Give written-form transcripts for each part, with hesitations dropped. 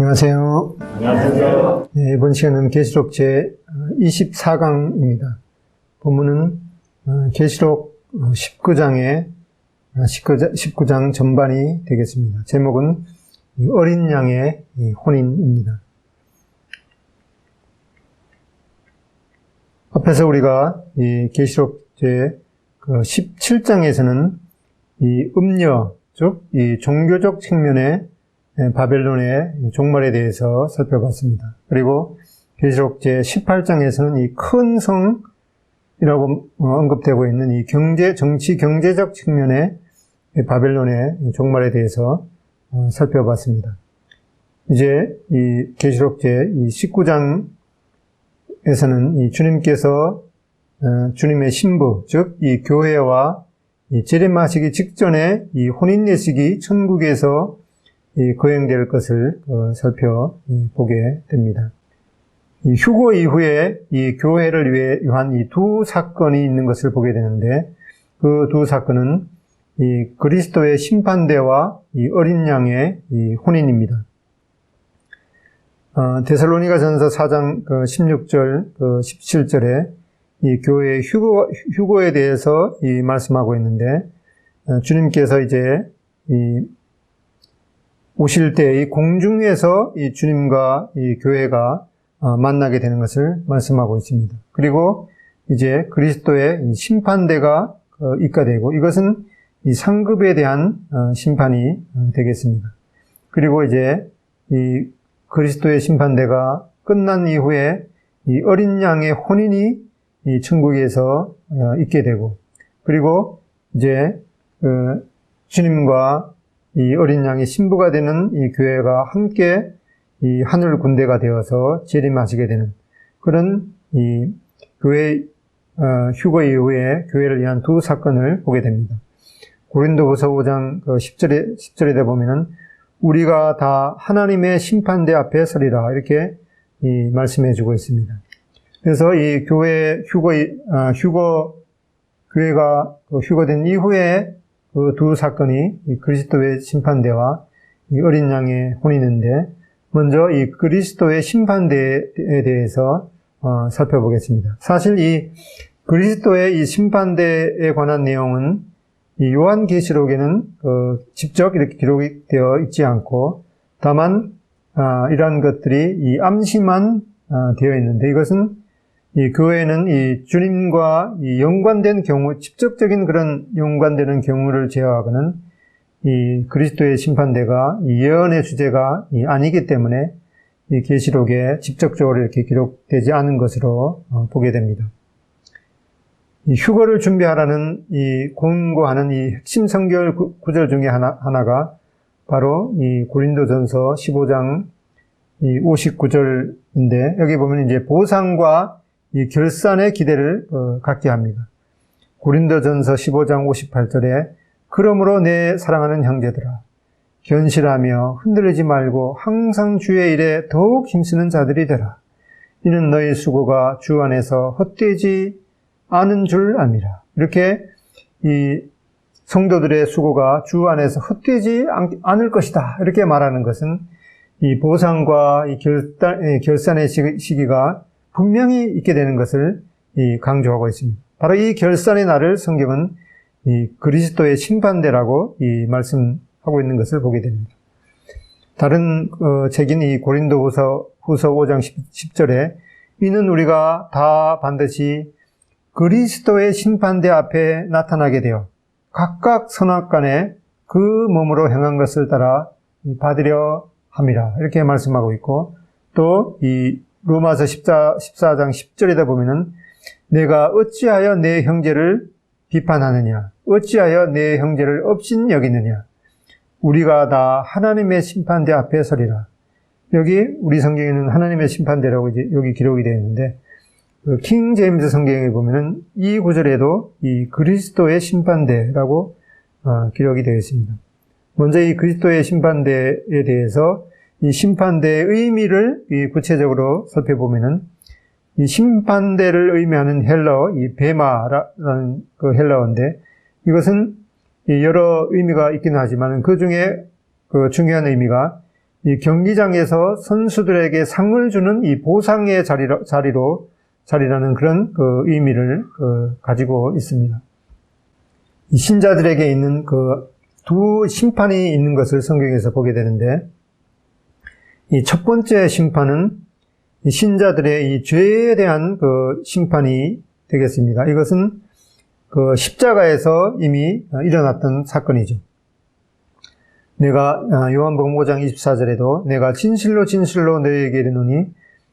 안녕하세요. 안녕하세요. 네, 이번 시간은 계시록 제 24강입니다. 본문은 계시록 19장 전반이 되겠습니다. 제목은 어린 양의 혼인입니다. 앞에서 우리가 이 계시록 제 17장에서는 이 음녀, 즉 이 종교적 측면의 바벨론의 종말에 대해서 살펴봤습니다. 그리고 계시록 제 18장에서는 이 큰 성이라고 언급되고 있는 이 정치 경제적 측면의 바벨론의 종말에 대해서 살펴봤습니다. 이제 이 계시록 제 19장에서는 이 주님께서 주님의 신부, 즉 이 교회와 이 재림하시기 직전에 이 혼인 예식이 천국에서 거행될 것을 살펴보게 됩니다. 이 휴거 이후에 이 교회를 위한 이 두 사건이 있는 것을 보게 되는데, 그 두 사건은 이 그리스도의 심판대와 이 어린 양의 이 혼인입니다. 데살로니가전서 4장 16절 17절에 이 교회의 휴거에 대해서 이 말씀하고 있는데, 주님께서 이제 이 오실 때 이 공중에서 이 주님과 이 교회가 만나게 되는 것을 말씀하고 있습니다. 그리고 이제 그리스도의 이 심판대가 입가되고, 이것은 이 상급에 대한 심판이 되겠습니다. 그리고 이제 이 그리스도의 심판대가 끝난 이후에 이 어린 양의 혼인이 이 천국에서 있게 되고, 그리고 이제 주님과 이 어린 양의 신부가 되는 이 교회가 함께 이 하늘 군대가 되어서 재림하시게 되는 그런 이 교회 휴거 이후에 교회를 위한 두 사건을 보게 됩니다. 고린도후서 5장 10절에 보면은 우리가 다 하나님의 심판대 앞에 서리라, 이렇게 이 말씀해 주고 있습니다. 그래서 이 교회 교회가 휴거된 이후에 그 두 사건이 이 그리스도의 심판대와 이 어린 양의 혼인인데, 먼저 이 그리스도의 심판대에 대해서 살펴보겠습니다. 사실 이 그리스도의 이 심판대에 관한 내용은 이 요한계시록에는 직접 이렇게 기록이 되어 있지 않고, 다만 이러한 것들이 이 암시만 되어 있는데, 이것은 이 교회는 이 주님과 이 연관된 경우, 직접적인 그런 연관되는 경우를 제어하고는 이 그리스도의 심판대가 이 예언의 주제가 아니기 때문에 이 계시록에 직접적으로 이렇게 기록되지 않은 것으로 보게 됩니다. 이 휴거를 준비하라는 이 권고하는 이 핵심 성결 구절 중에 하나가 바로 이 고린도전서 15장 이 59절인데, 여기 보면 이제 보상과 이 결산의 기대를 갖게 합니다. 고린도전서 15장 58절에 그러므로 내 사랑하는 형제들아, 견실하며 흔들리지 말고 항상 주의 일에 더욱 힘쓰는 자들이 되라. 이는 너희 수고가 주 안에서 헛되지 않은 줄 압니다. 이렇게 이 성도들의 수고가 주 안에서 헛되지 않을 것이다, 이렇게 말하는 것은 이 보상과 이 결산의 시기가 분명히 있게 되는 것을 강조하고 있습니다. 바로 이 결산의 날을 성경은 이 그리스도의 심판대라고 말씀하고 있는 것을 보게 됩니다. 다른 책인 이 고린도후서 5장 10절에 이는 우리가 다 반드시 그리스도의 심판대 앞에 나타나게 되어 각각 선악간에 그 몸으로 행한 것을 따라 받으려 함이라, 이렇게 말씀하고 있고, 또 이 로마서 14장 10절에다 보면은 내가 어찌하여 내 형제를 비판하느냐, 어찌하여 내 형제를 업신 여기느냐, 우리가 다 하나님의 심판대 앞에 서리라. 여기 우리 성경에는 하나님의 심판대라고 이제 여기 기록이 되어 있는데, 킹 제임스 성경에 보면은 이 구절에도 이 그리스도의 심판대라고 기록이 되어 있습니다. 먼저 이 그리스도의 심판대에 대해서 이 심판대의 의미를 구체적으로 살펴보면은, 이 심판대를 의미하는 헬라어, 이 베마라는 그 헬라어인데, 이것은 여러 의미가 있긴 하지만 그 중에 그 중요한 의미가 이 경기장에서 선수들에게 상을 주는 이 보상의 자리라는 그런 그 의미를 가지고 있습니다. 이 신자들에게 있는 그 두 심판이 있는 것을 성경에서 보게 되는데, 이 첫 번째 심판은 이 신자들의 이 죄에 대한 그 심판이 되겠습니다. 이것은 그 십자가에서 이미 일어났던 사건이죠. 내가 요한복음 5장 24절에도 내가 진실로 진실로 너희에게 이르노니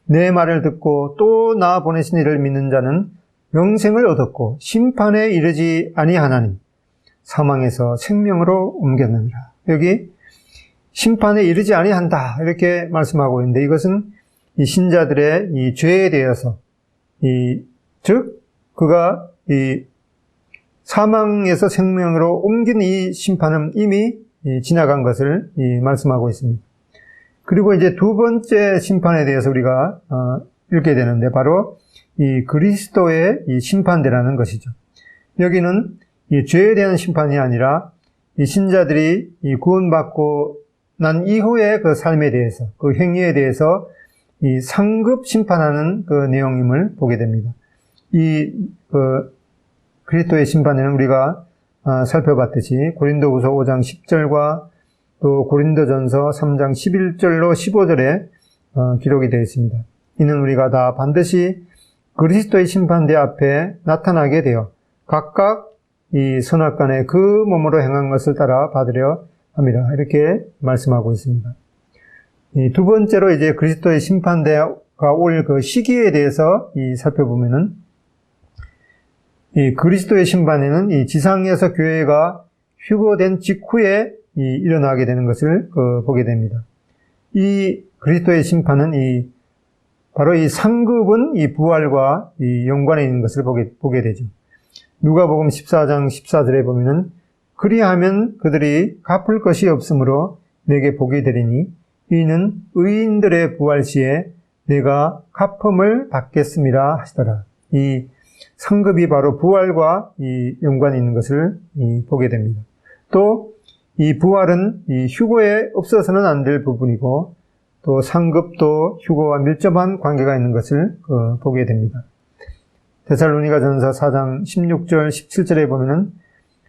내 말을 듣고 또 나 보내신 이를 믿는 자는 영생을 얻었고 심판에 이르지 아니하나니 사망에서 생명으로 옮겼느니라. 여기 심판에 이르지 아니한다 이렇게 말씀하고 있는데, 이것은 이 신자들의 이 죄에 대해서 즉 그가 이 사망에서 생명으로 옮긴 이 심판은 이미 지나간 것을 말씀하고 있습니다. 그리고 이제 두 번째 심판에 대해서 우리가 읽게 되는데, 바로 이 그리스도의 이 심판대라는 것이죠. 여기는 이 죄에 대한 심판이 아니라 이 신자들이 이 구원받고 난 이후의 그 삶에 대해서, 그 행위에 대해서 이 상급 심판하는 그 내용임을 보게 됩니다. 이 그리스도의 심판에는 우리가 살펴봤듯이 고린도후서 5장 10절과 또 고린도전서 3장 11절로 15절에 기록이 되어 있습니다. 이는 우리가 다 반드시 그리스도의 심판대 앞에 나타나게 되어 각각 이 선악간에 그 몸으로 행한 것을 따라 받으려 합니다. 이렇게 말씀하고 있습니다. 이 두 번째로 이제 그리스도의 심판대가 올 그 시기에 대해서 살펴보면은, 이 그리스도의 심판에는 이 지상에서 교회가 휴거된 직후에 일어나게 되는 것을 보게 됩니다. 이 그리스도의 심판은 바로 이 상급은 이 부활과 연관에 있는 것을 보게 되죠. 누가복음 14장 14절에 보면은 그리하면 그들이 갚을 것이 없으므로 내게 복이 되리니 이는 의인들의 부활 시에 내가 갚음을 받겠음이라 하시더라. 이 상급이 바로 부활과 연관이 있는 것을 보게 됩니다. 또 이 부활은 이 휴거에 없어서는 안 될 부분이고, 또 상급도 휴거와 밀접한 관계가 있는 것을 보게 됩니다. 데살로니가전서 4장 16절 17절에 보면은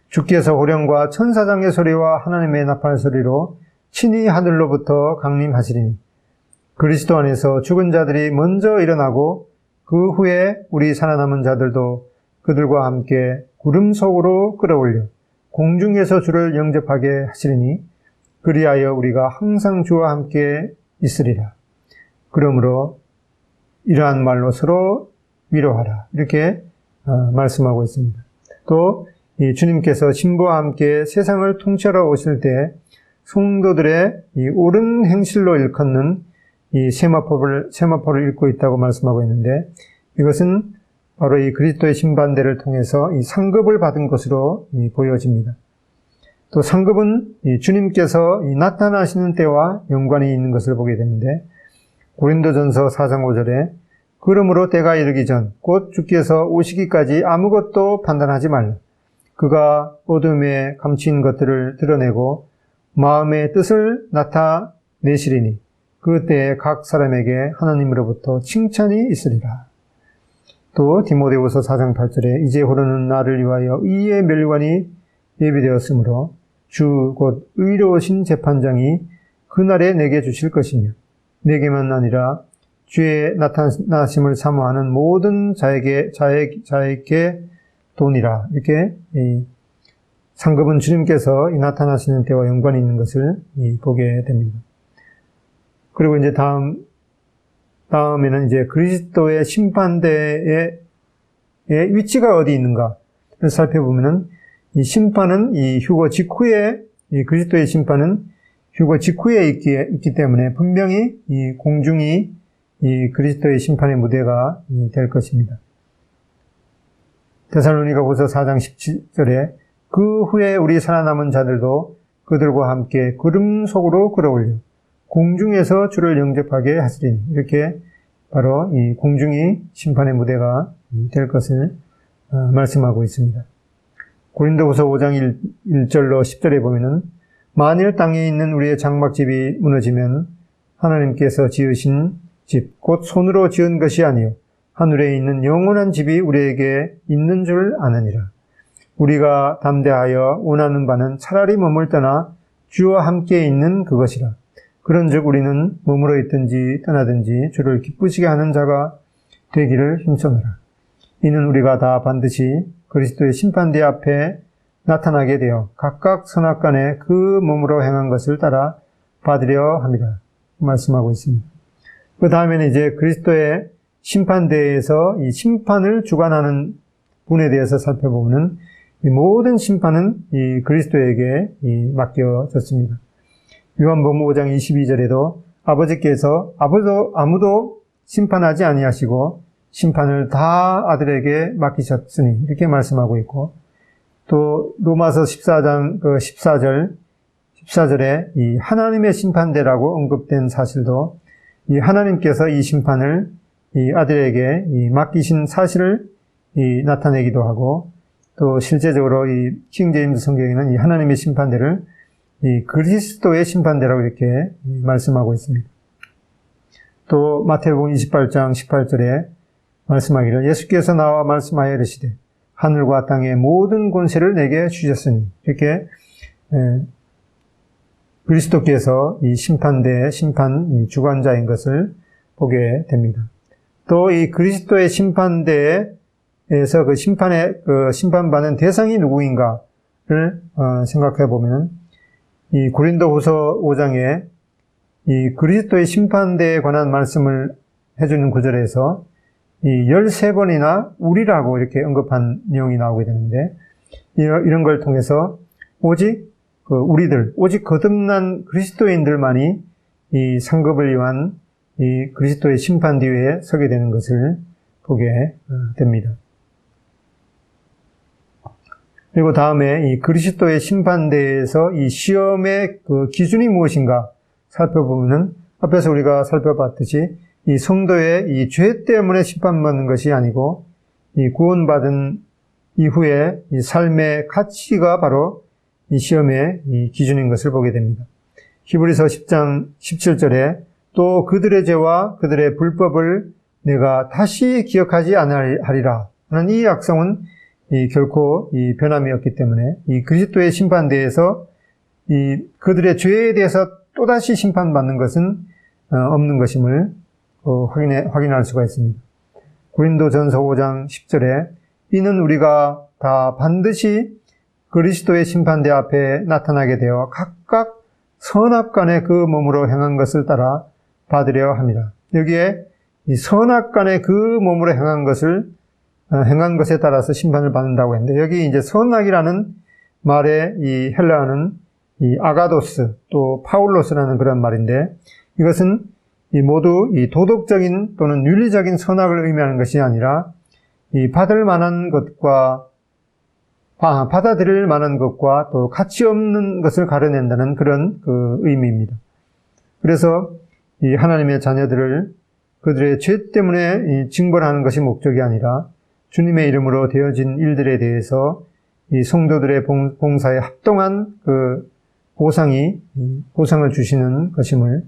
주께서 호령과 천사장의 소리와 하나님의 나팔 소리로 친히 하늘로부터 강림하시리니 그리스도 안에서 죽은 자들이 먼저 일어나고 그 후에 우리 살아남은 자들도 그들과 함께 구름 속으로 끌어올려 공중에서 주를 영접하게 하시리니 그리하여 우리가 항상 주와 함께 있으리라. 그러므로 이러한 말로 서로 위로하라. 이렇게 말씀하고 있습니다. 또 이 주님께서 신부와 함께 세상을 통치하러 오실 때 성도들의 이 옳은 행실로 일컫는 이 세마포를 읽고 있다고 말씀하고 있는데, 이것은 바로 이 그리스도의 심판대를 통해서 이 상급을 받은 것으로 보여집니다. 또 상급은 이 주님께서 나타나시는 때와 연관이 있는 것을 보게 되는데, 고린도전서 4장 5절에 그러므로 때가 이르기 전 곧 주께서 오시기까지 아무것도 판단하지 말라. 그가 어둠에 감추인 것들을 드러내고 마음의 뜻을 나타내시리니 그때에 각 사람에게 하나님으로부터 칭찬이 있으리라. 또 디모데후서 4장 8절에 이제후로는 나를 위하여 의의 멸관이 예비되었으므로 주 곧 의로우신 재판장이 그날에 내게 주실 것이며 내게만 아니라 주의 나타나심을 사모하는 모든 자에게 돈이라. 이렇게 상급은 주님께서 나타나시는 때와 연관이 있는 것을 보게 됩니다. 그리고 이제 다음에는 이제 그리스도의 심판대의 위치가 어디 있는가를 살펴보면은 이 심판은 이 휴거 직후에, 이 그리스도의 심판은 휴거 직후에 있기 때문에 분명히 이 공중이 이 그리스도의 심판의 무대가 될 것입니다. 데살로니가후서 4장 17절에 그 후에 우리 살아남은 자들도 그들과 함께 구름 속으로 끌어올려 공중에서 주를 영접하게 하시리니, 이렇게 바로 이 공중이 심판의 무대가 될 것을 말씀하고 있습니다. 고린도후서 5장 1절로 10절에 보면은 만일 땅에 있는 우리의 장막집이 무너지면 하나님께서 지으신 집, 곧 손으로 지은 것이 아니요 하늘에 있는 영원한 집이 우리에게 있는 줄 아느니라. 우리가 담대하여 원하는 바는 차라리 머물 떠나 주와 함께 있는 그것이라. 그런즉 우리는 머물러 있든지 떠나든지 주를 기쁘시게 하는 자가 되기를 힘써노라. 이는 우리가 다 반드시 그리스도의 심판대 앞에 나타나게 되어 각각 선악간에 그 몸으로 행한 것을 따라 받으려 함이라 말씀하고 있습니다. 그 다음에는 이제 그리스도의 심판대에서 이 심판을 주관하는 분에 대해서 살펴보면 이 모든 심판은 이 그리스도에게 맡겨졌습니다. 요한복음 5장 22절에도 아버지께서 아무도 심판하지 아니하시고 심판을 다 아들에게 맡기셨으니 이렇게 말씀하고 있고, 또 로마서 14장 14절에 이 하나님의 심판대라고 언급된 사실도 이 하나님께서 이 심판을 이 아들에게 맡기신 사실을 나타내기도 하고, 또 실제적으로 이 킹제임스 성경에는 이 하나님의 심판대를 이 그리스도의 심판대라고 이렇게 말씀하고 있습니다. 또 마태복음 28장 18절에 말씀하기를 예수께서 나와 말씀하여 이르시되 하늘과 땅의 모든 권세를 내게 주셨으니, 이렇게 그리스도께서 이 심판대의 심판 주관자인 것을 보게 됩니다. 또 이 그리스도의 심판대에서 그 심판받는 대상이 누구인가를 생각해 보면 이 고린도후서 5장에 이 그리스도의 심판대에 관한 말씀을 해주는 구절에서 이 13번이나 우리라고 이렇게 언급한 내용이 나오게 되는데, 이런 걸 통해서 오직 우리들, 오직 거듭난 그리스도인들만이 이 상급을 위한 이 그리스도의 심판 뒤에 서게 되는 것을 보게 됩니다. 그리고 다음에 이 그리스도의 심판대에서 이 시험의 그 기준이 무엇인가 살펴보면은 앞에서 우리가 살펴봤듯이 이 성도의 이 죄 때문에 심판받는 것이 아니고 이 구원받은 이후에 이 삶의 가치가 바로 이 시험의 이 기준인 것을 보게 됩니다. 히브리서 10장 17절에 또 그들의 죄와 그들의 불법을 내가 다시 기억하지 아니하리라 하는 이 약속은 결코 변함이 없기 때문에 이 그리스도의 심판대에서 이 그들의 죄에 대해서 또다시 심판받는 것은 없는 것임을 확인할 수가 있습니다. 고린도전서 5장 10절에 이는 우리가 다 반드시 그리스도의 심판대 앞에 나타나게 되어 각각 선악간에 그 몸으로 행한 것을 따라 받으려 함이라. 여기에 이 선악간에 그 몸으로 행한 것에 따라서 심판을 받는다고 했는데, 여기 이제 선악이라는 말의 이 헬라어는 이 아가도스 또 파울로스라는 그런 말인데, 이것은 모두 이 도덕적인 또는 윤리적인 선악을 의미하는 것이 아니라 이 받을 만한 것과 받아들일 만한 것과 또 가치 없는 것을 가려낸다는 그런 그 의미입니다. 그래서 이 하나님의 자녀들을 그들의 죄 때문에 징벌하는 것이 목적이 아니라 주님의 이름으로 되어진 일들에 대해서 이 성도들의 봉사에 합동한 그 보상을 주시는 것임을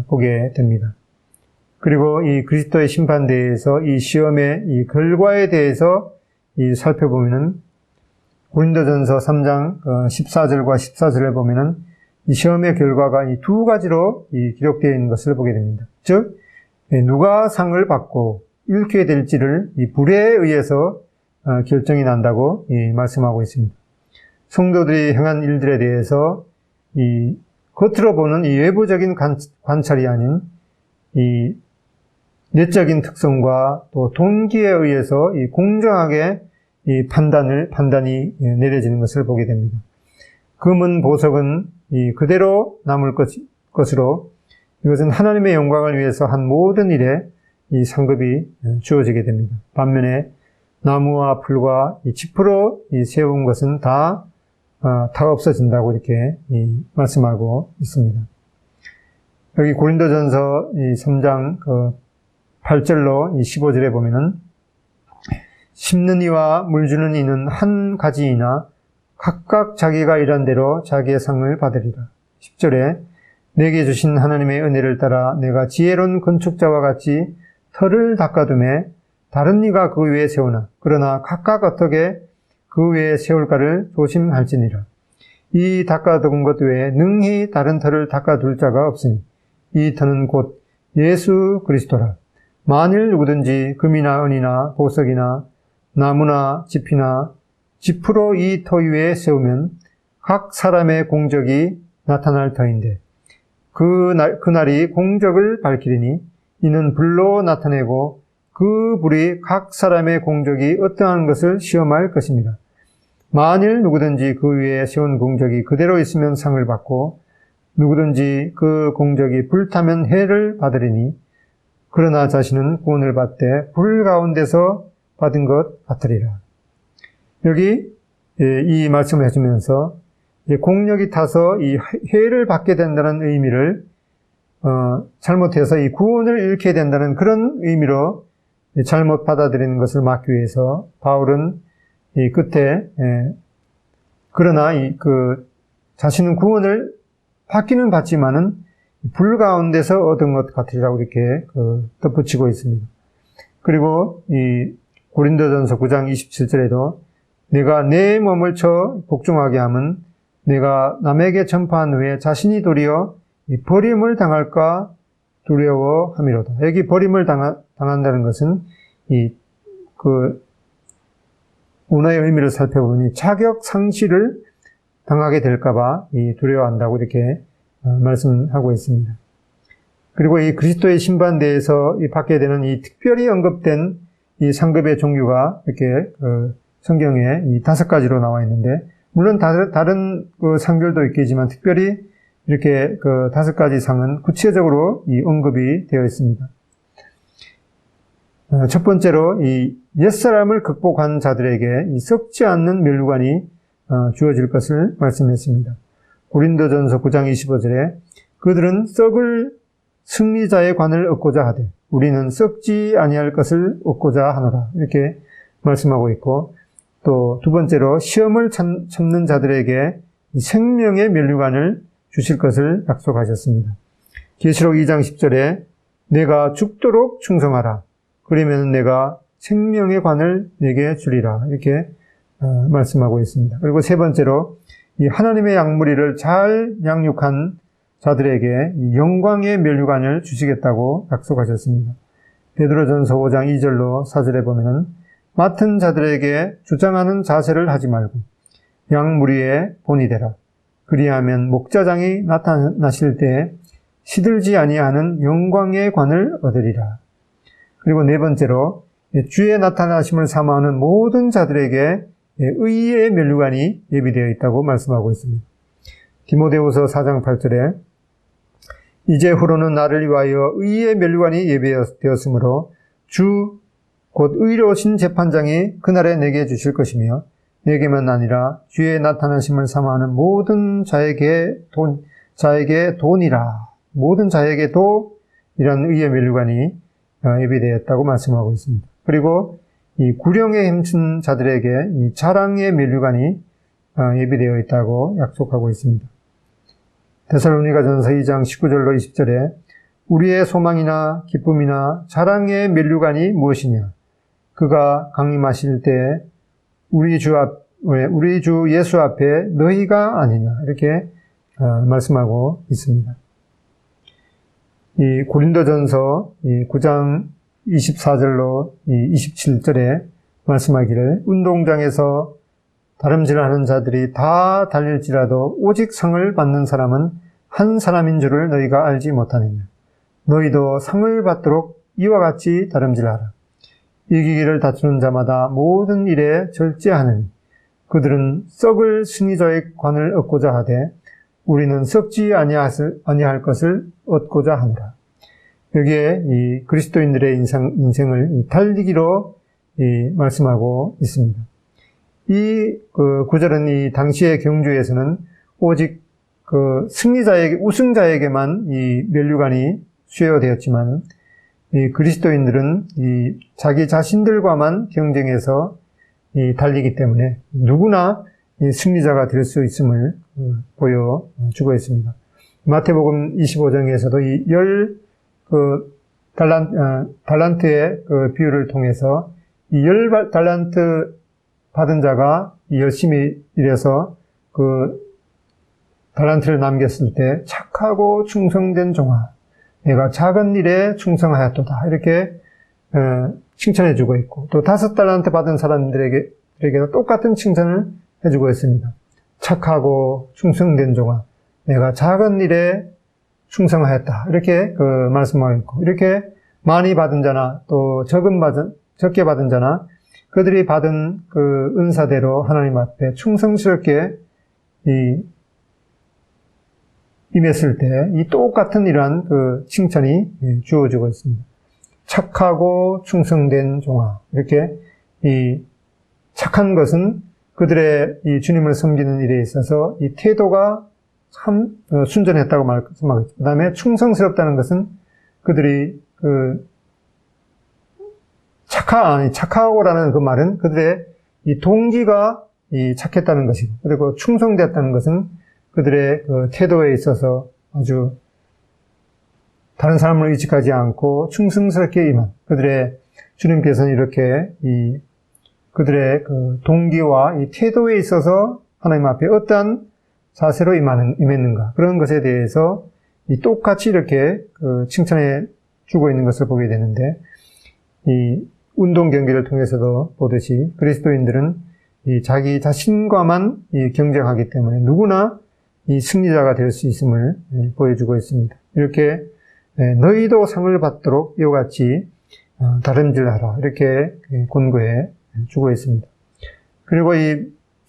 보게 됩니다. 그리고 이 그리스도의 심판대에서 이 시험의 이 결과에 대해서 살펴보면은 고린도전서 3장 14절과 14절에 보면은 이 시험의 결과가 이 두 가지로 기록되어 있는 것을 보게 됩니다. 즉, 누가 상을 받고 잃게 될지를 이 불에 의해서 결정이 난다고 말씀하고 있습니다. 성도들이 행한 일들에 대해서 이 겉으로 보는 이 외부적인 관찰이 아닌 이 내적인 특성과 또 동기에 의해서 이 공정하게 이 판단이 내려지는 것을 보게 됩니다. 금은 보석은 그대로 남을 것으로 이것은 하나님의 영광을 위해서 한 모든 일에 이 상급이 주어지게 됩니다. 반면에 나무와 풀과 이 지푸로 세운 것은 다 없어진다고 이렇게 말씀하고 있습니다. 여기 고린도전서 3장 8절로 15절에 보면은 심는 이와 물 주는 이는 한 가지이나 각각 자기가 일한 대로 자기의 상을 받으리라. 10절에 내게 주신 하나님의 은혜를 따라 내가 지혜로운 건축자와 같이 터를 닦아둠에 다른 이가 그 위에 세우나 그러나 각각 어떻게 그 위에 세울까를 조심할지니라. 이 닦아둔 것 외에 능히 다른 터를 닦아둘 자가 없으니 이 터는 곧 예수 그리스도라. 만일 누구든지 금이나 은이나 보석이나 나무나 짚이나 짚으로 이 터 위에 세우면 각 사람의 공적이 나타날 터인데 그날이 공적을 밝히리니 이는 불로 나타내고 그 불이 각 사람의 공적이 어떠한 것을 시험할 것입니다. 만일 누구든지 그 위에 세운 공적이 그대로 있으면 상을 받고 누구든지 그 공적이 불타면 해를 받으리니 그러나 자신은 구원을 받되 불 가운데서 받은 것 같으리라. 여기 이 말씀을 해주면서 공력이 타서 이 해를 받게 된다는 의미를 잘못해서 이 구원을 잃게 된다는 그런 의미로 잘못 받아들이는 것을 막기 위해서 바울은 이 끝에 그러나 자신은 구원을 받기는 받지만은 불 가운데서 얻은 것 같으리라고 이렇게 덧붙이고 있습니다. 그리고 이 고린도전서 9장 27절에도 내가 내 몸을 쳐 복종하게 함은 내가 남에게 전파한 후에 자신이 도리어 버림을 당할까 두려워함이로다. 여기 버림을 당한다는 것은 문화의 의미를 살펴보니 자격 상실을 당하게 될까봐 두려워한다고 이렇게 말씀하고 있습니다. 그리고 이 그리스도의 신반대에서 받게 되는 이 특별히 언급된 이 상급의 종류가 이렇게 성경에 이 5가지로 나와 있는데, 물론 다른 상들도 있겠지만 특별히 이렇게 5가지 상은 구체적으로 이 언급이 되어 있습니다. 첫 번째로 이 옛사람을 극복한 자들에게 이 썩지 않는 멸류관이 주어질 것을 말씀했습니다. 고린도전서 9장 25절에 그들은 썩을 승리자의 관을 얻고자 하되 우리는 썩지 아니할 것을 얻고자 하노라. 이렇게 말씀하고 있고, 또 두 번째로 시험을 참는 자들에게 생명의 멸류관을 주실 것을 약속하셨습니다. 계시록 2장 10절에 내가 죽도록 충성하라. 그러면 내가 생명의 관을 내게 주리라. 이렇게 말씀하고 있습니다. 그리고 세 번째로 이 하나님의 양무리를 잘 양육한 자들에게 이 영광의 멸류관을 주시겠다고 약속하셨습니다. 베드로전서 5장 2절로 4절에 보면은 맡은 자들에게 주장하는 자세를 하지 말고 양무리의 본이 되라. 그리하면 목자장이 나타나실 때 시들지 아니하는 영광의 관을 얻으리라. 그리고 네 번째로 주의 나타나심을 사모하는 모든 자들에게 의의 멸류관이 예비되어 있다고 말씀하고 있습니다. 디모데후서 4장 8절에 이제후로는 나를 위하여 의의 멸류관이 예비되었으므로 주 곧 의로우신 재판장이 그날에 내게 주실 것이며 내게만 아니라 주의 나타나심을 사모하는 모든 자에게 돈이라. 모든 자에게도 이런 의의 멸류관이 예비되었다고 말씀하고 있습니다. 그리고 이 구령에 힘쓴 자들에게 이 자랑의 멸류관이 예비되어 있다고 약속하고 있습니다. 데살로니가전서 2장 19절로 20절에 우리의 소망이나 기쁨이나 자랑의 멸류관이 무엇이냐? 그가 강림하실 때 우리 주 예수 앞에 너희가 아니냐? 이렇게 말씀하고 있습니다. 이 고린도전서 9장 24절로 27절에 말씀하기를 운동장에서 다름질하는 자들이 다 달릴지라도 오직 상을 받는 사람은 한 사람인 줄을 너희가 알지 못하느냐. 너희도 상을 받도록 이와 같이 다름질하라. 이기기를 다투는 자마다 모든 일에 절제하느니 그들은 썩을 승리자의 관을 얻고자 하되 우리는 썩지 아니할 것을 얻고자 하노라. 여기에 이 그리스도인들의 인생을 달리기로 말씀하고 있습니다. 이 구절은 이 당시의 경주에서는 오직 우승자에게만 이 멸류관이 수여되었지만 이 그리스도인들은 이 자기 자신들과만 경쟁해서 달리기 때문에 누구나 이 승리자가 될 수 있음을 보여주고 있습니다. 마태복음 25장에서도 이 달란트의 그 비유를 통해서 이 10달란트 받은 자가 열심히 일해서 그 달란트를 남겼을 때 착하고 충성된 종아, 내가 작은 일에 충성하였도다. 이렇게 칭찬해 주고 있고, 또 5달란트 받은 사람들에게도 똑같은 칭찬을 해주고 있습니다. 착하고 충성된 종아, 내가 작은 일에 충성하였다. 이렇게 말씀하고 있고, 이렇게 많이 받은 자나 또 적게 받은 자나 그들이 받은 그 은사대로 하나님 앞에 충성스럽게 임했을 때 이 똑같은 이러한 그 칭찬이 주어지고 있습니다. 착하고 충성된 종아. 이렇게 이 착한 것은 그들의 이 주님을 섬기는 일에 있어서 이 태도가 참 순전했다고 말씀하고 있습니다. 그 다음에 충성스럽다는 것은 그들이 착하고라는 그 말은 그들의 이 동기가 착했다는 것이고, 그리고 충성되었다는 것은 그들의 그 태도에 있어서 아주 다른 사람을 의식하지 않고 충성스럽게 임한 그들의 주님께서는 이렇게 그들의 그 동기와 이 태도에 있어서 하나님 앞에 어떠한 자세로 임했는가, 그런 것에 대해서 똑같이 이렇게 칭찬해 주고 있는 것을 보게 되는데, 이 운동 경기를 통해서도 보듯이 그리스도인들은 자기 자신과만 경쟁하기 때문에 누구나 이 승리자가 될 수 있음을 보여주고 있습니다. 이렇게 너희도 상을 받도록 이와 같이 다름질하라, 이렇게 권고해 주고 있습니다. 그리고 이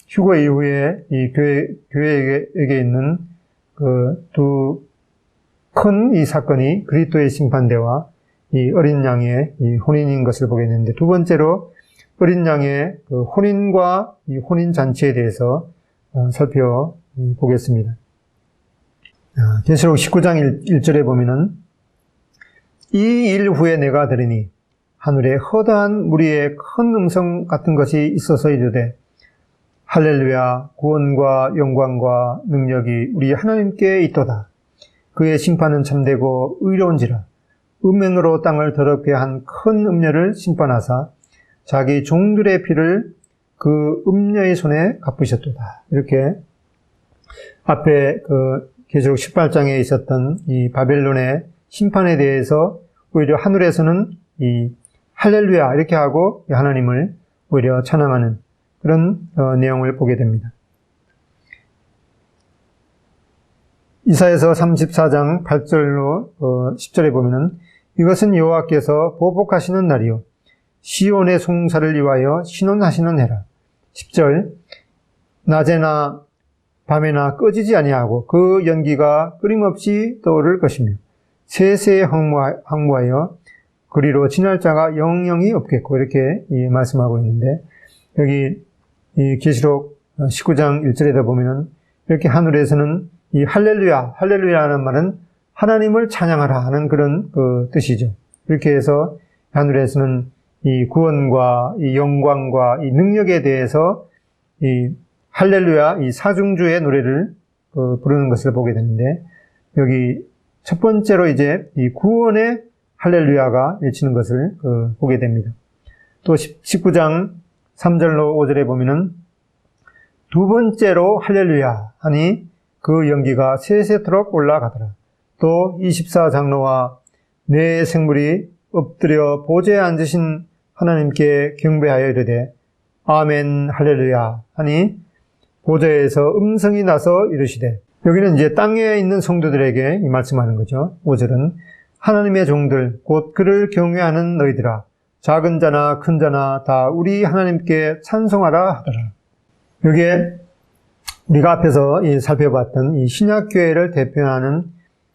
휴거 이후에 이 교회에게 있는 그 두 큰 이 사건이 그리스도의 심판대와 이 어린 양의 이 혼인인 것을 보게 되는데, 두 번째로 어린 양의 그 혼인과 이 혼인 잔치에 대해서 살펴보겠습니다. 계시록 19장 1절에 보면은 이 일 후에 내가 들으니 하늘에 허다한 무리의 큰 음성 같은 것이 있어서 이르되 할렐루야, 구원과 영광과 능력이 우리 하나님께 있도다. 그의 심판은 참되고 의로운지라. 음행으로 땅을 더럽게 한 큰 음녀를 심판하사 자기 종들의 피를 그 음녀의 손에 갚으셨도다. 이렇게 앞에 계시록 18장에 있었던 이 바벨론의 심판에 대해서 오히려 하늘에서는 이 할렐루야 이렇게 하고 하나님을 오히려 찬양하는 그런 내용을 보게 됩니다. 이사야서 34장 8절로 10절에 보면은 이것은 여호와께서 보복하시는 날이요 시온의 송사를 위하여 신원하시는 해라. 10절 낮에나 밤에나 꺼지지 아니하고 그 연기가 끊임없이 떠오를 것이며 세세에 항무하여 그리로 지날 자가 영영이 없겠고, 이렇게 말씀하고 있는데, 여기 이 계시록 19장 1절에다 보면은 이렇게 하늘에서는 이 할렐루야라는 말은 하나님을 찬양하라 하는 그런 뜻이죠. 이렇게 해서 하늘에서는 이 구원과 이 영광과 이 능력에 대해서 이 할렐루야, 이 사중주의 노래를 부르는 것을 보게 되는데, 여기 첫 번째로 이제 이 구원의 할렐루야가 외치는 것을 보게 됩니다. 또 19장 3절로 5절에 보면은 두 번째로 할렐루야 하니 그 연기가 세세토록 올라가더라. 또 24장로와 네 생물이 엎드려 보좌에 앉으신 하나님께 경배하여 이르되 아멘 할렐루야 하니 보좌에서 음성이 나서 이르시되, 여기는 이제 땅에 있는 성도들에게 이 말씀하는 거죠. 5절은 하나님의 종들 곧 그를 경외하는 너희들아 작은 자나 큰 자나 다 우리 하나님께 찬송하라 하더라. 여기에 우리가 앞에서 살펴봤던 이 신약교회를 대표하는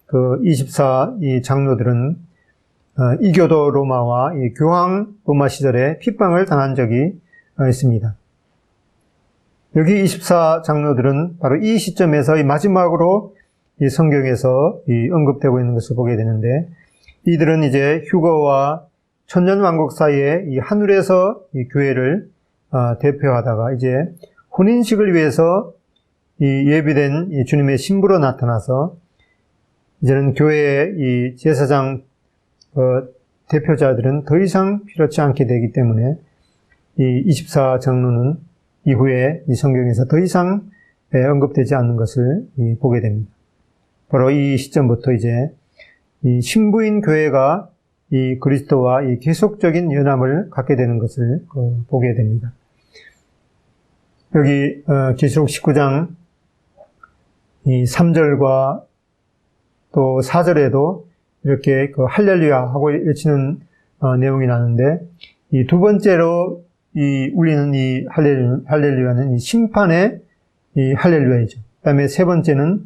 그 24 이 장로들은 이교도 로마와 이 교황 로마 시절에 핍박을 당한 적이 있습니다. 여기 24 장로들은 바로 이 시점에서 이 마지막으로 이 성경에서 이 언급되고 있는 것을 보게 되는데, 이들은 이제 휴거와 천년왕국 사이에 이 하늘에서 이 교회를 대표하다가 이제 혼인식을 위해서 이 예비된 이 주님의 신부로 나타나서 이제는 교회의 이 제사장 대표자들은 더 이상 필요치 않게 되기 때문에 이 24장로는 이후에 이 성경에서 더 이상 언급되지 않는 것을 보게 됩니다. 바로 이 시점부터 이제 이 신부인 교회가 이 그리스도와 이 계속적인 연합을 갖게 되는 것을 보게 됩니다. 여기 계시록 19장 이 3절과 또 4절에도 이렇게 할렐루야 하고 외치는 내용이 나는데, 이 두 번째로 이 울리는 이 할렐루야는 이 심판의 이 할렐루야이죠. 그다음에 세 번째는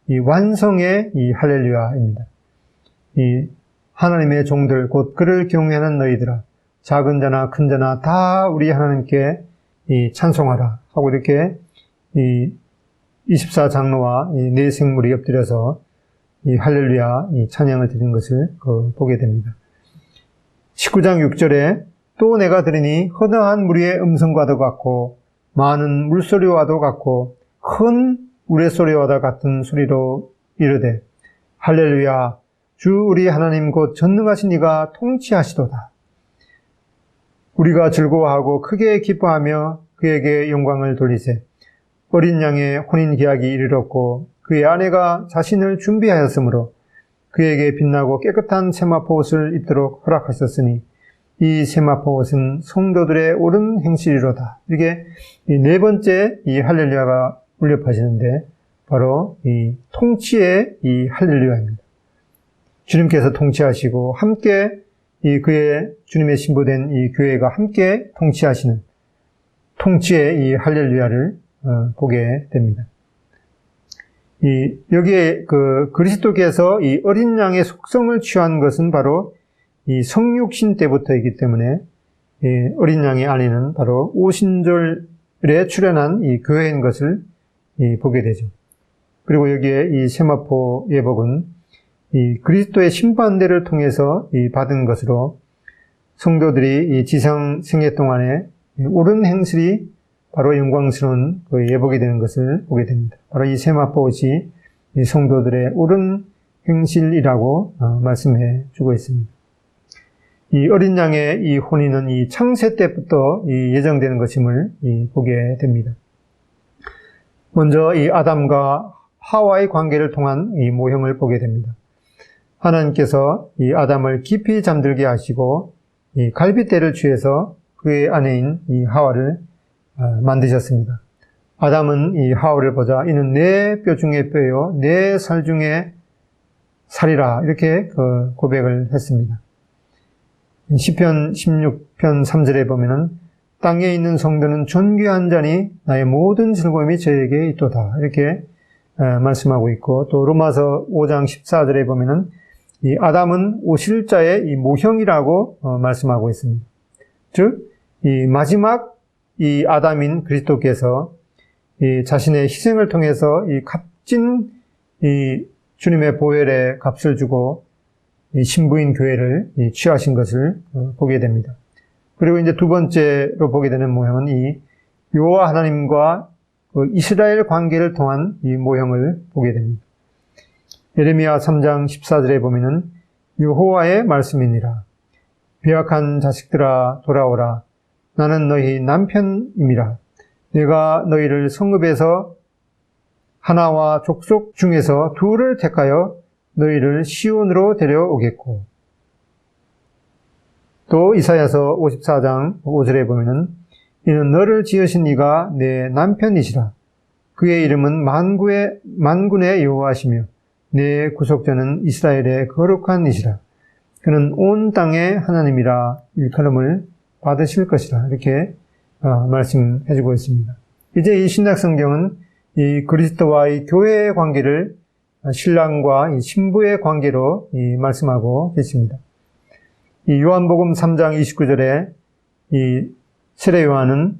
이 완성의 이 할렐루야입니다. 이 하나님의 종들 곧 그를 경외하는 너희들아, 작은 자나 큰 자나 다 우리 하나님께 이 찬송하라 하고 이렇게 이 24장로와 이 네 생물이 엎드려서 이 할렐루야 이 찬양을 드리는 것을 보게 됩니다. 19장 6절에 또 내가 들으니 허다한 무리의 음성과도 같고 많은 물소리와도 같고 큰 우레소리와도 같은 소리로 이르되 할렐루야 주 우리 하나님 곧 전능하신 이가 통치하시도다. 우리가 즐거워하고 크게 기뻐하며 그에게 영광을 돌리세. 어린 양의 혼인 계약이 이르렀고 그의 아내가 자신을 준비하였으므로 그에게 빛나고 깨끗한 세마포 옷을 입도록 허락하셨으니 이 세마포 옷은 성도들의 옳은 행실이로다. 이게 이 네 번째 이 할렐루야가 울려 퍼지는데 바로 이 통치의 이 할렐루야입니다. 주님께서 통치하시고 함께 이 그의 주님의 신부된 이 교회가 함께 통치하시는 통치의 이 할렐루야를 보게 됩니다. 여기에 그리스도께서 이 어린 양의 속성을 취한 것은 바로 이 성육신 때부터이기 때문에 이 어린 양의 아내는 바로 오신절에 출현한 이 교회인 것을 보게 되죠. 그리고 여기에 이 세마포 예복은 이 그리스도의 심판대를 통해서 받은 것으로 성도들이 이 지상 생애 동안에 옳은 행실이 바로 영광스러운 그 예복이 되는 것을 보게 됩니다. 바로 이 세마포 옷이 이 성도들의 옳은 행실이라고 말씀해 주고 있습니다. 이 어린 양의 이 혼인은 이 창세 때부터 예정되는 것임을 보게 됩니다. 먼저 이 아담과 하와의 관계를 통한 이 모형을 보게 됩니다. 하나님께서 이 아담을 깊이 잠들게 하시고 이 갈빗대를 취해서 그의 아내인 이 하와를 만드셨습니다. 아담은 이 하와를 보자 이는 내 뼈 중에 뼈요 내 살 중에 살이라 이렇게 고백을 했습니다. 시편 16편 3절에 보면은 땅에 있는 성도는 존귀한 자니 나의 모든 즐거움이 저에게 있도다 이렇게 말씀하고 있고, 또 로마서 5장 14절에 보면은 이 아담은 오실 자의 이 모형이라고 말씀하고 있습니다. 즉, 이 마지막 이 아담인 그리스도께서 이 자신의 희생을 통해서 이 값진 이 주님의 보혈의 값을 주고 이 신부인 교회를 취하신 것을 보게 됩니다. 그리고 이제 두 번째로 보게 되는 모형은 이 여호와 하나님과 이스라엘 관계를 통한 이 모형을 보게 됩니다. 예레미야 3장 14절에 보면은 여호와의 말씀이니라. 배악한 자식들아 돌아오라. 나는 너희 남편임이라. 내가 너희를 성읍에서 하나와 족속 중에서 둘을 택하여 너희를 시온으로 데려오겠고. 또 이사야서 54장 5절에 보면은 이는 너를 지으신 이가 내 남편이시라. 그의 이름은 만군의 여호와시며 내 구속자는 이스라엘의 거룩한 이시라. 그는 온 땅의 하나님이라 일컬음을 받으실 것이라. 이렇게 말씀해 주고 있습니다. 이제 이 신약성경은 이 그리스도와의 교회의 관계를 신랑과 이 신부의 관계로 말씀하고 계십니다. 이 요한복음 3장 29절에 이 세례 요한은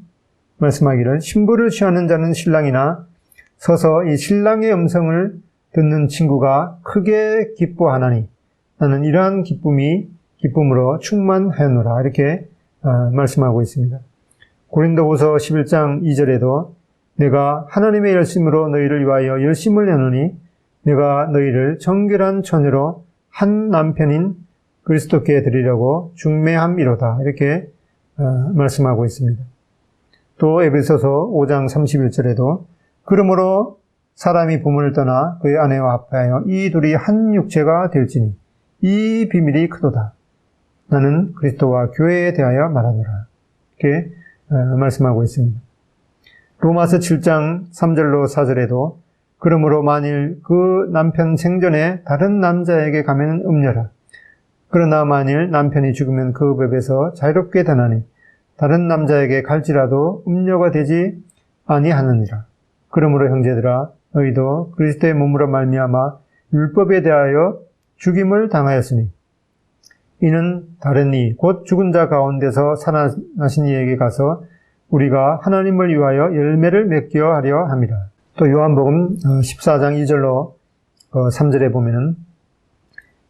말씀하기를 신부를 취하는 자는 신랑이나 서서 이 신랑의 음성을 듣는 친구가 크게 기뻐하나니 나는 이러한 기쁨으로 충만하였노라 이렇게 말씀하고 있습니다. 고린도후서 11장 2절에도 내가 하나님의 열심으로 너희를 위하여 열심을 내노니 내가 너희를 정결한 처녀로 한 남편인 그리스도께 드리려고 중매함이로다. 이렇게 말씀하고 있습니다. 또 에베소서 5장 31절에도 그러므로 사람이 부모를 떠나 그의 아내와 합하여 이 둘이 한 육체가 될지니 이 비밀이 크도다. 나는 그리스도와 교회에 대하여 말하노라. 이렇게 말씀하고 있습니다. 로마서 7장 3절로 4절에도 그러므로 만일 그 남편 생전에 다른 남자에게 가면 음녀라. 그러나 만일 남편이 죽으면 그 법에서 자유롭게 되나니 다른 남자에게 갈지라도 음녀가 되지 아니하느니라. 그러므로 형제들아 너희도 그리스도의 몸으로 말미암아 율법에 대하여 죽임을 당하였으니 이는 다른 이 곧 죽은 자 가운데서 살아나신 이에게 가서 우리가 하나님을 위하여 열매를 맺게 하려 함이라. 또 요한복음 14장 2절로 3절에 보면은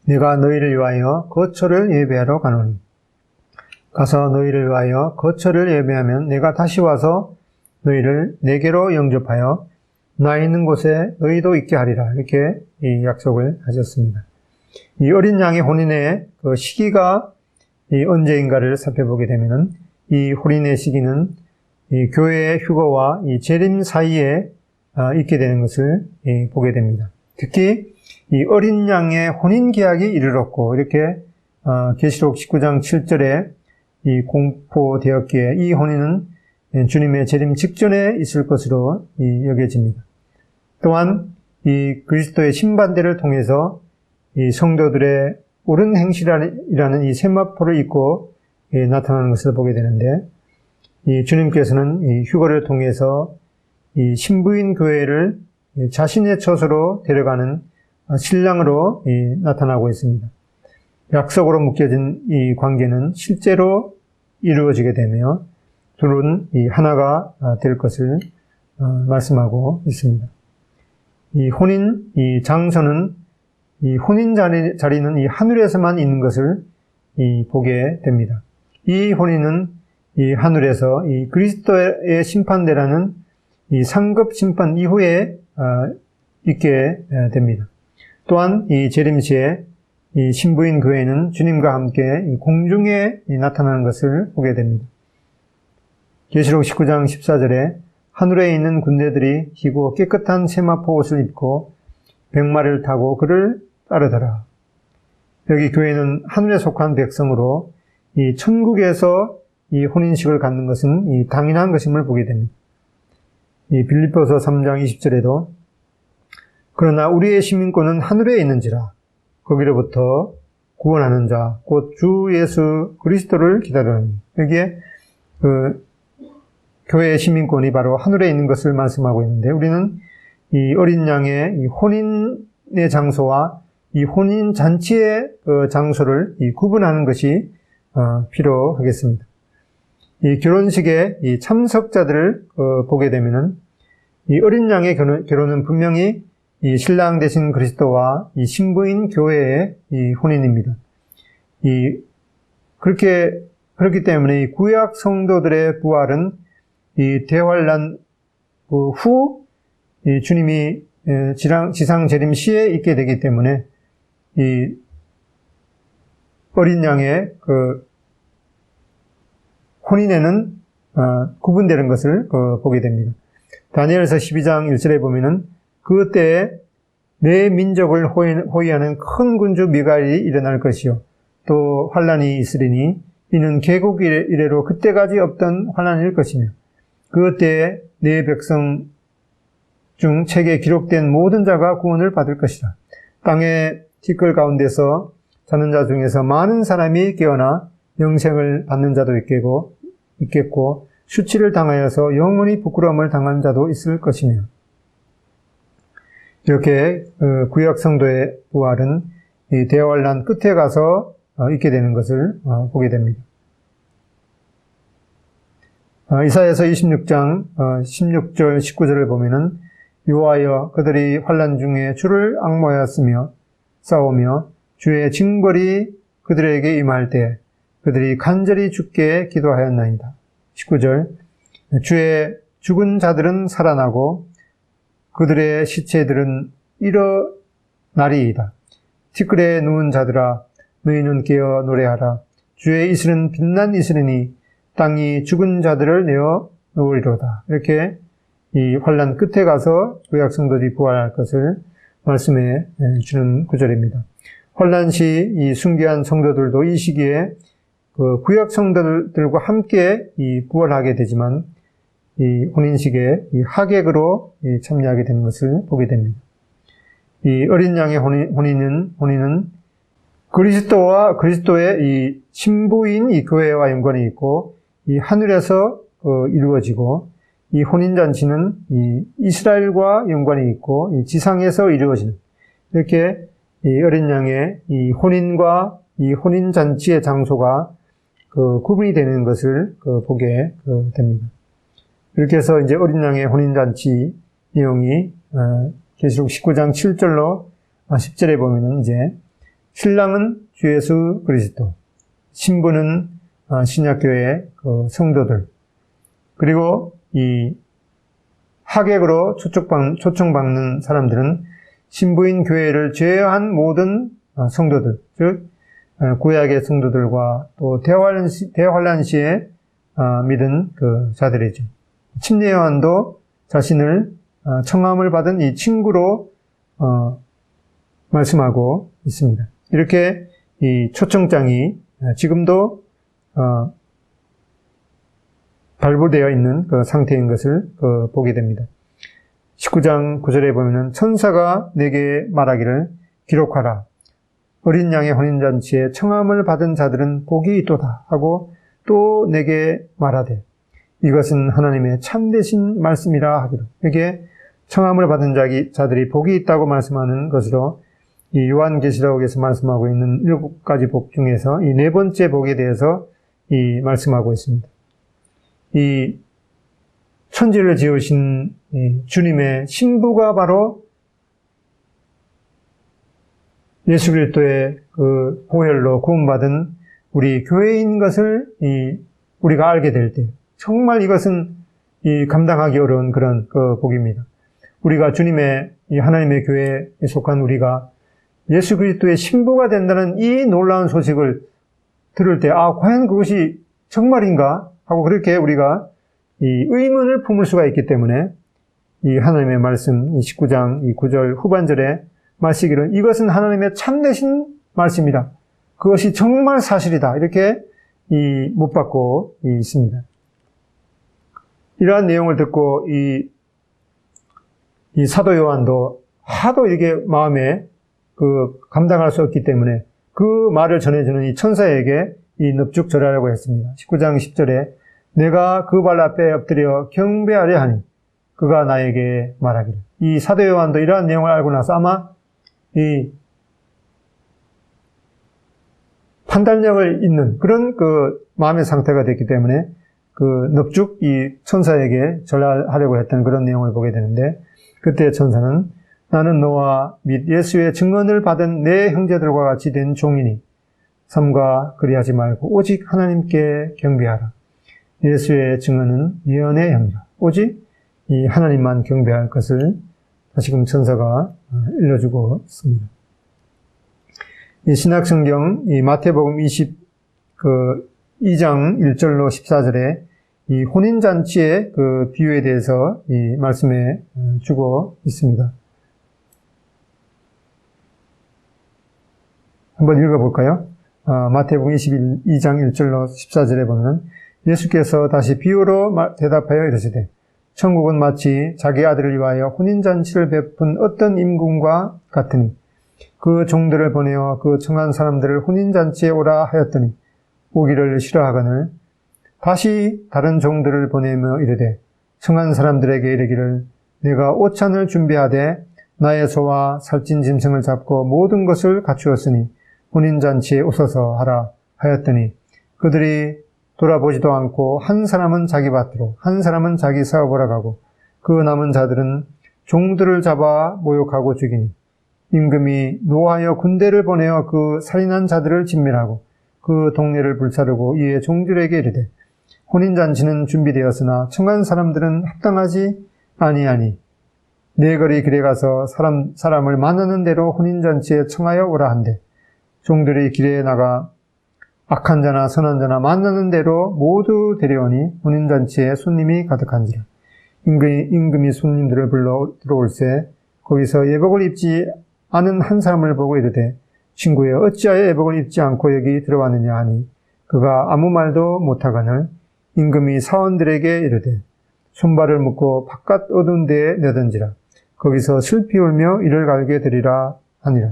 내가 너희를 위하여 거처를 예배하러 가노니 가서 너희를 위하여 거처를 예배하면 내가 다시 와서 너희를 내게로 영접하여 나 있는 곳에 너희도 있게 하리라. 이렇게 이 약속을 하셨습니다. 이 어린 양의 혼인의 그 시기가 언제인가를 살펴보게 되면은 이 혼인의 시기는 이 교회의 휴거와 이 재림 사이에 있게 되는 것을 보게 됩니다. 특히 이 어린 양의 혼인 계약이 이르렀고 이렇게 계시록 19장 7절에 이 공포되었기에 이 혼인은 주님의 재림 직전에 있을 것으로 여겨집니다. 또한 이 그리스도의 신반대를 통해서 이 성도들의 옳은 행실이라는 이 세마포를 입고 나타나는 것을 보게 되는데 이 주님께서는 이 휴거를 통해서 이 신부인 교회를 자신의 처소로 데려가는 신랑으로 나타나고 있습니다. 약속으로 묶여진 이 관계는 실제로 이루어지게 되며 둘은 이 하나가 될 것을 말씀하고 있습니다. 이 혼인, 이 장소는 이 혼인 자리는 이 하늘에서만 있는 것을 보게 됩니다. 이 혼인은 이 하늘에서 이 그리스도의 심판대라는 이 상급 심판 이후에 있게 됩니다. 또한 이 재림시에 이 신부인 교회는 주님과 함께 이 공중에 나타나는 것을 보게 됩니다. 계시록 19장 14절에 하늘에 있는 군대들이 희고 깨끗한 세마포 옷을 입고 백마를 타고 그를 따르더라. 여기 교회는 하늘에 속한 백성으로 이 천국에서 이 혼인식을 갖는 것은 이 당연한 것임을 보게 됩니다. 이 빌립보서 3장 20절에도 그러나 우리의 시민권은 하늘에 있는지라 거기로부터 구원하는 자 곧 주 예수 그리스도를 기다리니 여기에 교회의 시민권이 바로 하늘에 있는 것을 말씀하고 있는데 우리는 이 어린 양의 이 혼인의 장소와 이 혼인 잔치의 장소를 구분하는 것이 필요하겠습니다. 이 결혼식의 이 참석자들을 보게 되면은 이 어린 양의 결혼은 분명히 이 신랑 되신 그리스도와 이 신부인 교회의 이 혼인입니다. 그렇기 때문에 이 구약 성도들의 부활은 이 대환란 후 이 주님이 지상 재림 시에 있게 되기 때문에 이 어린 양의 혼인에는 구분되는 것을 보게 됩니다. 다니엘서 12장 1절에 보면은 그때에 내 민족을 호위하는 큰 군주 미가엘이 일어날 것이요 또 환란이 있으리니 이는 개국 이래로 그때까지 없던 환란일 것이며 그때에 내 백성 중 책에 기록된 모든 자가 구원을 받을 것이라. 땅의 티끌 가운데서 자는 자 중에서 많은 사람이 깨어나 영생을 받는 자도 있겠고 수치를 당하여서 영원히 부끄러움을 당한 자도 있을 것이며 이렇게 구약 성도의 부활은 이 대환란 끝에 가서 있게 되는 것을 보게 됩니다. 이사야서 26장 16절 19절을 보면은 여호와여 그들이 환란 중에 주를 앙모하였으며 싸우며 주의 징벌이 그들에게 임할 때 그들이 간절히 주께 기도하였나이다. 19절 주의 죽은 자들은 살아나고 그들의 시체들은 일어나리이다. 티끌에 누운 자들아 너희는 깨어 노래하라. 주의 이슬은 빛난 이슬이니 땅이 죽은 자들을 내어 놓으리로다. 이렇게 이 환난 끝에 가서 구약 성도들이 부활할 것을 말씀해 주는 구절입니다. 환난 시 이 순교한 성도들도 이 시기에 그 구약 성도들과 함께 이 부활하게 되지만 이 혼인식에 이 하객으로 참여하게 되는 것을 보게 됩니다. 이 어린 양의 혼인은 그리스도와 그리스도의 이 신부인 이 교회와 연관이 있고 이 하늘에서 이루어지고 이 혼인잔치는 이 이스라엘과 연관이 있고 이 지상에서 이루어지는 이렇게 이 어린 양의 이 혼인과 이 혼인잔치의 장소가 구분이 되는 것을 보게 됩니다. 이렇게 해서 이제 어린 양의 혼인잔치 내용이 계시록 19장 7절로 10절에 보면은 이제 신랑은 주 예수 그리스도, 신부는 신약교회 성도들, 그리고 이 하객으로 초청받는 사람들은 신부인 교회를 제외한 모든 성도들, 즉 구약의 성도들과 또 대환란 시에 믿은 자들이죠. 침례 요한도 자신을 청함을 받은 이 친구로 말씀하고 있습니다. 이렇게 이 초청장이 지금도 발부되어 있는 상태인 것을 보게 됩니다. 19장 9절에 보면은 천사가 내게 말하기를 기록하라. 어린 양의 혼인잔치에 청함을 받은 자들은 복이 있도다 하고 또 내게 말하되 이것은 하나님의 참되신 말씀이라 하기로. 이게 청함을 받은 자들이 복이 있다고 말씀하는 것으로 이 요한계시록에서 말씀하고 있는 7가지 복 중에서 이 4번째 복에 대해서 말씀하고 있습니다. 이 천지를 지으신 주님의 신부가 바로 예수 그리스도의 보혈로 구원받은 우리 교회인 것을 우리가 알게 될 때 정말 이것은 감당하기 어려운 그런 복입니다. 우리가 주님의 하나님의 교회에 속한 우리가 예수 그리스도의 신부가 된다는 이 놀라운 소식을 들을 때 과연 그것이 정말인가 하고 그렇게 우리가 이 의문을 품을 수가 있기 때문에 이 하나님의 말씀 19장 9절 후반절에 말씀이기를 이것은 하나님의 참되신 말씀이다. 그것이 정말 사실이다. 이렇게 못 받고 있습니다. 이러한 내용을 듣고 이 사도 요한도 하도 이렇게 마음에 감당할 수 없기 때문에 그 말을 전해주는 이 천사에게 넙죽절하라고 했습니다. 19장 10절에 내가 그 발 앞에 엎드려 경배하려 하니 그가 나에게 말하기를. 이 사도 요한도 이러한 내용을 알고 나서 아마 이 판단력을 잇는 그런 마음의 상태가 됐기 때문에 넙죽 이 천사에게 절하려고 했던 그런 내용을 보게 되는데 그때 천사는 나는 너와 및 예수의 증언을 받은 내 형제들과 같이 된 종이니 삼가 그리하지 말고 오직 하나님께 경배하라. 예수의 증언은 예언의 형자. 오직 이 하나님만 경배할 것을 다시금 천사가 일러주고 있습니다. 이 신약성경 이 마태복음 22장 1절로 14절에 이 혼인잔치의 비유에 대해서 말씀해 주고 있습니다. 한번 읽어볼까요? 마태복음 22장 1절로 14절에 보면 예수께서 다시 비유로 대답하여 이르시되 천국은 마치 자기 아들을 위하여 혼인잔치를 베푼 어떤 임금과 같으니 그 종들을 보내어 그 청한 사람들을 혼인잔치에 오라 하였더니 오기를 싫어하거늘 다시 다른 종들을 보내며 이르되 청한 사람들에게 이르기를 내가 오찬을 준비하되 나의 소와 살찐 짐승을 잡고 모든 것을 갖추었으니 혼인잔치에 오소서 하라 하였더니 그들이 돌아보지도 않고 한 사람은 자기 밭으로 한 사람은 자기 사업으로 가고 그 남은 자들은 종들을 잡아 모욕하고 죽이니 임금이 노하여 군대를 보내어 그 살인한 자들을 진멸하고 그 동네를 불사르고 이에 종들에게 이르되 혼인잔치는 준비되었으나 청한 사람들은 합당하지 아니하니 네 거리 길에 가서 사람을 만나는 대로 혼인잔치에 청하여 오라 한대. 종들이 길에 나가 악한 자나 선한 자나 만나는 대로 모두 데려오니 혼인잔치에 손님이 가득한지라. 임금이 손님들을 불러 들어올세 거기서 예복을 입지 않은 한 사람을 보고 이르되 친구여 어찌하여 예복을 입지 않고 여기 들어왔느냐 하니 그가 아무 말도 못하거늘 임금이 사원들에게 이르되 손발을 묶고 바깥 어두운 데에 내던지라. 거기서 슬피 울며 이를 갈게 되리라 하니라.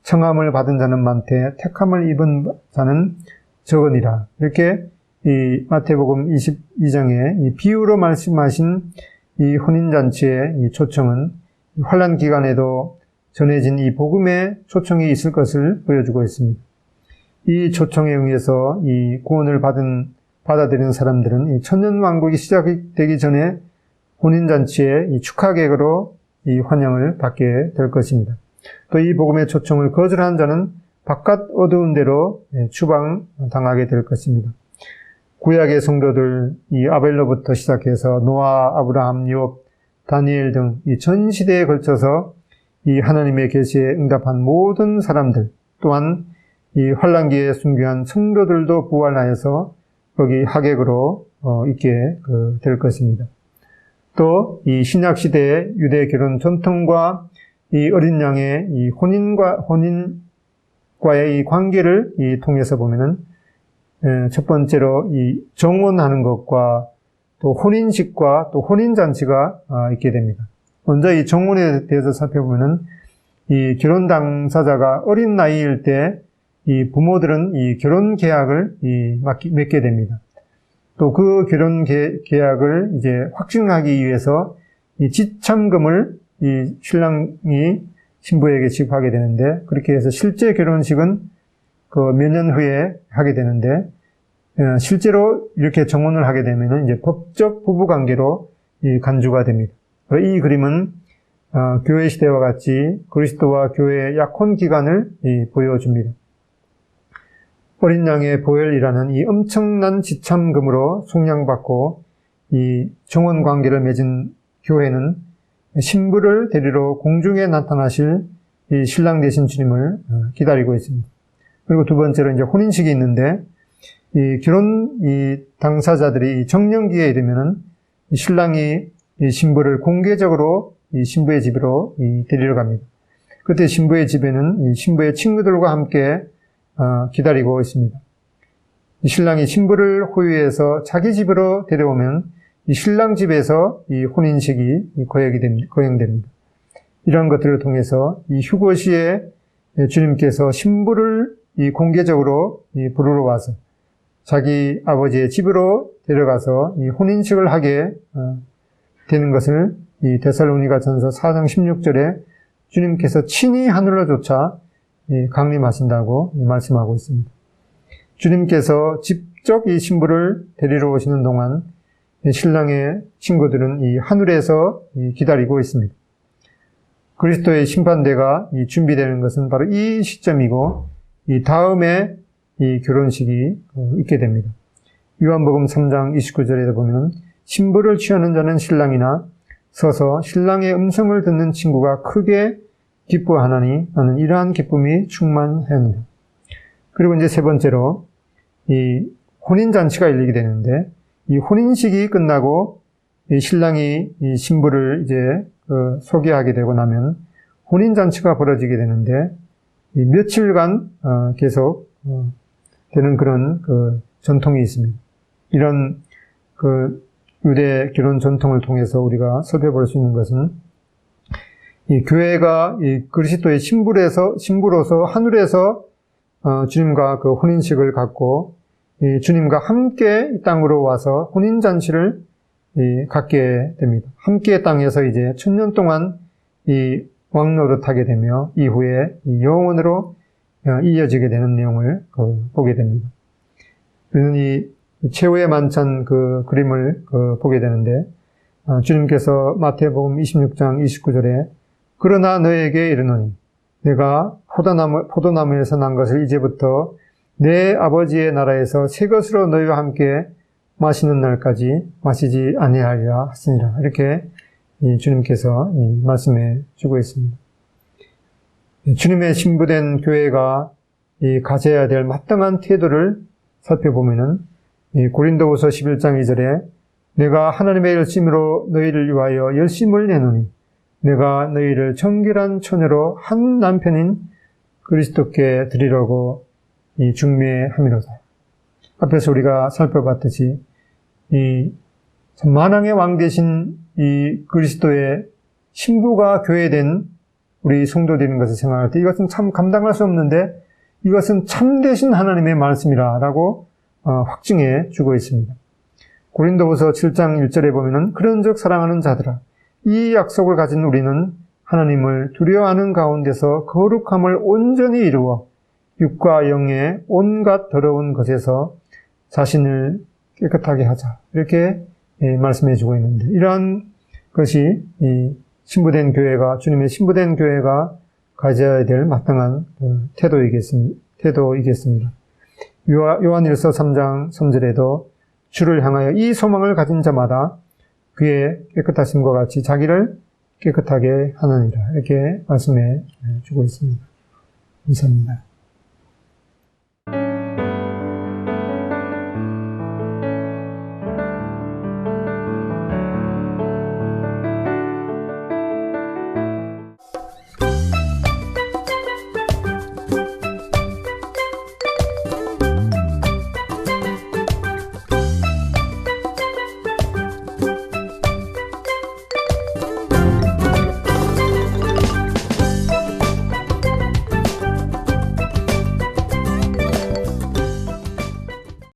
청함을 받은 자는 많되 택함을 입은 자는 적으니라. 이렇게 이 마태복음 22장에 이 비유로 말씀하신 이 혼인잔치의 이 초청은 환난 기간에도 전해진 이 복음의 초청이 있을 것을 보여주고 있습니다. 이 초청에 응해서 이 구원을 받아들이는 사람들은 이 천년왕국이 시작되기 전에 혼인잔치의 이 축하객으로 이 환영을 받게 될 것입니다. 또 이 복음의 초청을 거절한 자는 바깥 어두운 데로 추방당하게 될 것입니다. 구약의 성도들, 이 아벨로부터 시작해서 노아, 아브라함, 욥, 다니엘 등 이 전 시대에 걸쳐서 이 하나님의 계시에 응답한 모든 사람들, 또한 이 환난기에 순교한 성도들도 부활하여서 거기 하객으로 있게 될 것입니다. 또 이 신약 시대의 유대 결혼 전통과 이 어린 양의 이 혼인과의 이 관계를 통해서 보면은 첫 번째로 이 정혼하는 것과 또 혼인식과 또 혼인잔치가 있게 됩니다. 먼저 이 정혼에 대해서 살펴보면은 이 결혼 당사자가 어린 나이일 때 이 부모들은 이 결혼 계약을 맺게 됩니다. 또 그 결혼 계약을 이제 확증하기 위해서 이 지참금을 이 신랑이 신부에게 지급하게 되는데, 그렇게 해서 실제 결혼식은 몇 년 후에 하게 되는데, 실제로 이렇게 정혼을 하게 되면은 이제 법적 부부 관계로 간주가 됩니다. 이 그림은 교회 시대와 같이 그리스도와 교회의 약혼 기간을 보여줍니다. 어린 양의 보혈이라는 이 엄청난 지참금으로 속량받고 이 정혼 관계를 맺은 교회는 신부를 데리러 공중에 나타나실 이 신랑 되신 주님을 기다리고 있습니다. 그리고 두 번째로 이제 혼인식이 있는데, 이 결혼 당사자들이 이 정년기에 이르면은 이 신랑이 이 신부를 공개적으로 이 신부의 집으로 데리러 갑니다. 그때 신부의 집에는 이 신부의 친구들과 함께 기다리고 있습니다. 이 신랑이 신부를 호위해서 자기 집으로 데려오면 이 신랑 집에서 이 혼인식이 거행됩니다. 이런 것들을 통해서 이 휴거시에 주님께서 신부를 공개적으로 부르러 와서 자기 아버지의 집으로 데려가서 이 혼인식을 하게 되는 것을 이 데살로니가전서 4장 16절에 주님께서 친히 하늘로 쫓아 강림하신다고 말씀하고 있습니다. 주님께서 직접 이 신부를 데리러 오시는 동안 신랑의 친구들은 이 하늘에서 기다리고 있습니다. 그리스도의 심판대가 준비되는 것은 바로 이 시점이고, 이 다음에 이 결혼식이 있게 됩니다. 요한복음 3장 29절에 보면 신부를 취하는 자는 신랑이나 서서 신랑의 음성을 듣는 친구가 크게 기뻐하나니 나는 이러한 기쁨이 충만하노라. 그리고 이제 세 번째로 이 혼인잔치가 열리게 되는데, 이 혼인식이 끝나고 이 신랑이 이 신부를 이제 소개하게 되고 나면 혼인잔치가 벌어지게 되는데, 이 며칠간 계속 되는 그런 전통이 있습니다. 이런 유대 결혼 전통을 통해서 우리가 살펴볼 수 있는 것은 이 교회가 이 그리스도의 신부로서 하늘에서 주님과 그 혼인식을 갖고 이 주님과 함께 이 땅으로 와서 혼인잔치를 갖게 됩니다. 함께 땅에서 이제 1000년 동안 이 왕노릇하게 되며 이후에 이 영원으로 이어지게 되는 내용을 보게 됩니다. 그래서 이 최후의 만찬 그림을 보게 되는데, 주님께서 마태복음 26장 29절에 그러나 너에게 이르노니 내가 포도나무에서 난 것을 이제부터 내 아버지의 나라에서 새 것으로 너희와 함께 마시는 날까지 마시지 아니하리라 하시니라. 이렇게 주님께서 말씀해 주고 있습니다. 주님의 신부된 교회가 가져야 될 마땅한 태도를 살펴보면은 고린도후서 11장 2절에 내가 하나님의 열심으로 너희를 위하여 열심을 내노니 내가 너희를 정결한 처녀로 한 남편인 그리스도께 드리려고 중매함이로다. 앞에서 우리가 살펴봤듯이 참 만왕의 왕 되신 이 그리스도의 신부가 교회된 우리 성도들인 것을 생각할 때 이것은 참 감당할 수 없는데 이것은 참되신 하나님의 말씀이라고 확증해 주고 있습니다. 고린도후서 7장 1절에 보면은 그런즉 사랑하는 자들아 이 약속을 가진 우리는 하나님을 두려워하는 가운데서 거룩함을 온전히 이루어 육과 영의 온갖 더러운 것에서 자신을 깨끗하게 하자. 이렇게 말씀해 주고 있는데 이러한 것이 이 신부된 교회가 주님의 신부된 교회가 가져야 될 마땅한 태도이겠습니다. 요한일서 3장 3절에도 주를 향하여 이 소망을 가진 자마다 그의 깨끗하심과 같이 자기를 깨끗하게 하느니라. 이렇게 말씀해 주고 있습니다. 감사합니다.